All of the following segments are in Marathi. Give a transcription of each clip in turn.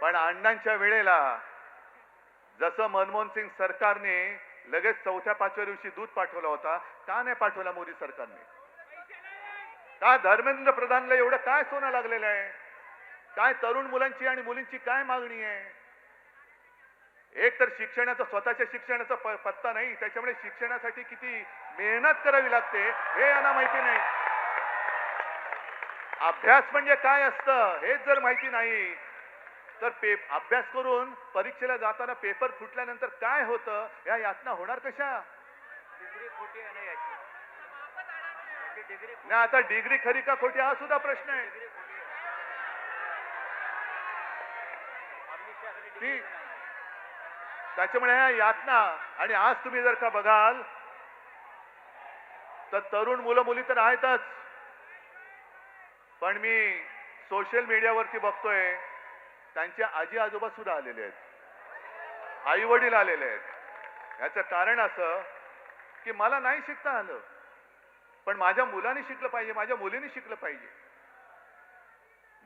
पण अण्णांच्या वेळेला जसं मनमोहन सिंग सरकारने लगेच 4थ्या-5व्या दिवशी दूध पाठवला होता, का नाही पाठवला मोदी सरकारने? का धर्मेंद्र प्रधानला एवढं काय सोनं लागलेलं आहे? काय तरुण मुलांची आणि मुलींची काय मागणी आहे? एक तर शिक्षणाचा, स्वतःच्या शिक्षणाचा पत्ता नाही, त्याच्यामुळे शिक्षणासाठी किती मेहनत करावी लागते हे यांना माहिती नाही. अभ्यास म्हणजे काय असतं हेच जर माहिती नाही तर अभ्यास करून परीक्षेला जाताना पेपर फुटल्यानंतर काय होतं या यातना होणार कशा? डिग्री खोटी आहे ना याची. नाही, आता डिग्री खरी का खोटी हा सुद्धा प्रश्न आहे. ती त्याच्यामुळे ह्या यातना, आणि आज तुम्ही जर का बघाल तर तरुण मुलं मुली तर आहेतच, पण मी सोशल मीडियावरती बघतोय त्यांचे आजी आजोबा सुद्धा आलेले आहेत, आई वडील आलेले आहेत. याचं कारण असं की मला नाही शिकता आलं, पण माझ्या मुलाने शिकलं पाहिजे, माझ्या मुलीने शिकलं पाहिजे.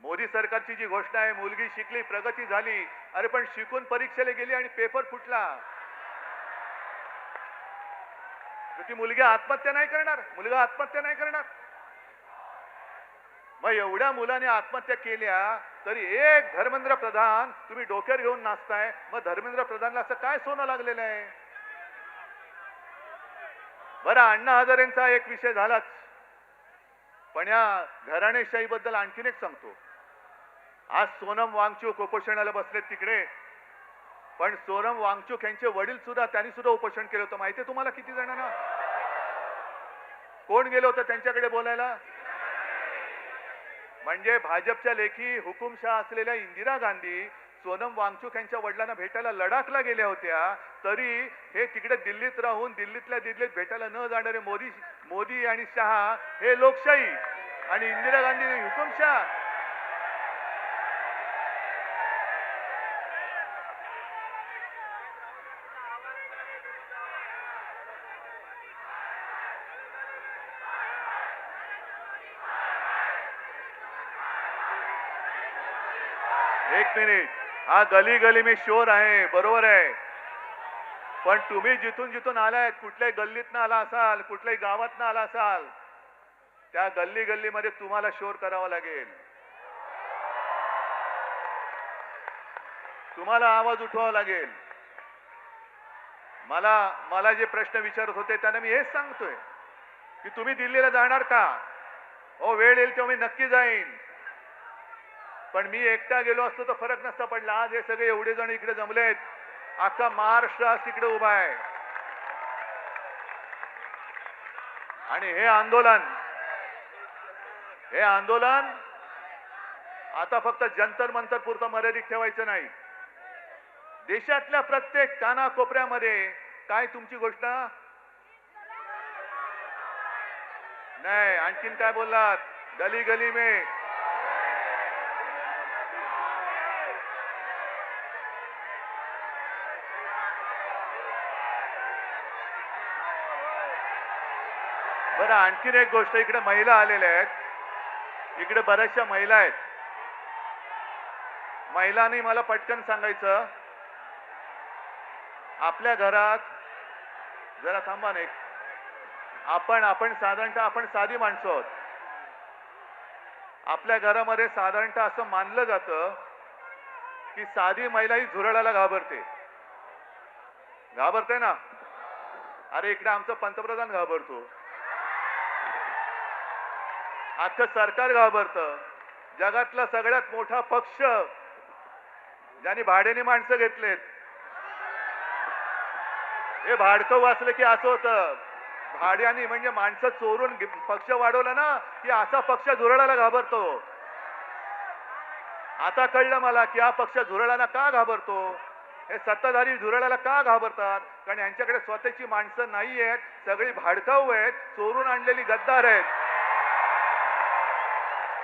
मोदी सरकारची जी घोषणा आहे, मुलगी शिकली प्रगती झाली, अरे पण शिकून परीक्षेला गेली आणि पेपर फुटला, ती मुलगी आत्महत्या नाही करणार? मुलगा आत्महत्या नाही करणार? मग एवढ्या मुलाने आत्महत्या केल्या तरी एक धर्मेंद्र प्रधान तुम्ही डोक्यावर घेऊन नाचताय. मग धर्मेंद्र प्रधानला असं काय सोनं लागलेलं आहे? बरं, अण्णा हजारेंचा एक विषय झालाच, पण या घराणेशाही बद्दल आणखीन एक सांगतो. आज सोनम वांगचूक उपोषणाला बसलेत तिकडे, पण सोनम वांगचूक यांचे वडील सुद्धा, त्यांनी सुद्धा उपोषण केलं होतं. माहितीये तुम्हाला किती जणांना? कोण गेलं होतं त्यांच्याकडे बोलायला? म्हणजे भाजपच्या लेखी हुकुमशाह असलेल्या इंदिरा गांधी सोनम वांगचूक यांच्या वडिलांना भेटायला लडाखला गेल्या होत्या, तरी हे तिकडे दिल्लीत राहून दिल्लीतल्या दिल्लीत भेटायला न जाणारे मोदी आणि शहा हे लोकशाही आणि इंदिरा गांधी हुकुमशाह. एक मिनिट, हा गली गली में शोर आहे, बरोबर आहे, पण तुम्ही जिथून जिथून आलाय, कुठल्याही गल्लीतनं आला असाल, कुठल्याही गावातनं आला असाल, त्या गल्ली गल्लीमध्ये तुम्हाला शोर करावा लागेल, तुम्हाला आवाज उठवावा लागेल. मला जे प्रश्न विचारत होते त्यांना मी हेच सांगतोय की तुम्ही दिल्लीला जाणार का? हो, वेळ येईल तेव्हा मी नक्की जाईन, पण मी एकटा गेलो असतो तर फरक नसता पडला. आज हे सगळे एवढे जण इकडे जमलेत, अख्खा महाराष्ट्र आज तिकडे उभा आहे, आणि हे आंदोलन आता फक्त जंतर मंतर पुरतं मर्यादित ठेवायचं नाही. देशातल्या प्रत्येक कानाकोपऱ्यामध्ये काय तुमची घोषणा? नाही, आणखीन काय बोललात? गली गली में. बरं, आणखीन एक गोष्ट, इकडे महिला आलेल्या आहेत, इकडे बऱ्याचशा महिला आहेत. महिलांनी मला पटकन सांगायचं, आपल्या घरात, जरा थांबा नाही, आपण साधारणतः आपण साधी माणसं आहोत. आपल्या घरामध्ये साधारणतः असं मानलं जातं की साधी महिला ही झुरळाला घाबरते ना? अरे इकडे आमचं पंतप्रधान घाबरतो, अख्खं सरकार घाबरतं. जगातला सगळ्यात मोठा पक्ष ज्यांनी भाड्याने माणसं घेतलेत, हे भाडकं वाचलं की असं होतं, भाड्याने म्हणजे माणसं चोरून पक्ष वाढवला ना की असा पक्ष झुरळाला घाबरतो. आता कळलं मला की हा पक्ष झुरळाला का घाबरतो. हे सत्ताधारी झुरळाला का घाबरतात? कारण यांच्याकडे स्वतःची माणसं नाही आहेत, सगळी भाडकाऊ आहेत, चोरून आणलेली गद्दार आहेत.